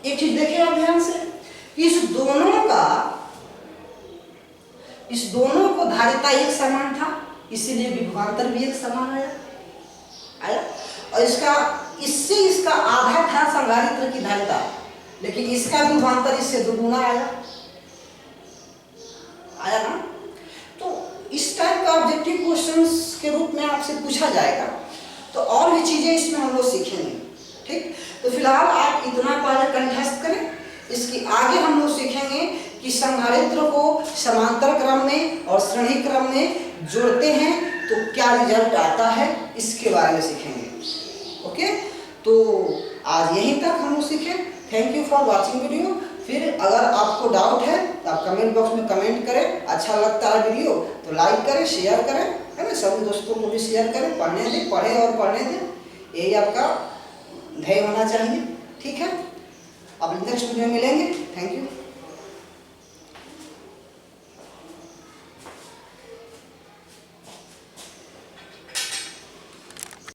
एक चीज देखिए आप ध्यान से, इस दोनों को धारिता एक समान था, इसीलिए विभवांतर भी एक समान आया। और इसका आधा था संधारित्र की धारिता, लेकिन इसका विभवांतर इससे दुगुना आया ना। तो इस टाइप का ऑब्जेक्टिव क्वेश्चंस के रूप में आपसे पूछा जाएगा, तो और भी चीजें इसमें हम लोग सीखेंगे। ठीक, तो फिलहाल आप इतना पहले कंठस्थ करें, इसकी आगे हम लोग सीखेंगे कि संधारित्र को समांतर क्रम में और श्रेणी क्रम में जोड़ते हैं तो क्या रिजल्ट आता है, इसके बारे में सीखेंगे। ओके, तो आज यहीं तक हम लोग सीखें। Thank you for watching video. फिर अगर आपको डाउट है तो आप कमेंट बॉक्स में कमेंट करें। अच्छा लगता है वीडियो तो लाइक करें, शेयर करें, है ना, सभी दोस्तों को भी शेयर करें। पढ़ने दें, पढ़ें और पढ़ने दें, यही आपका ध्येय होना चाहिए। ठीक है, अब नेक्स्ट वीडियो में मिलेंगे। Thank you.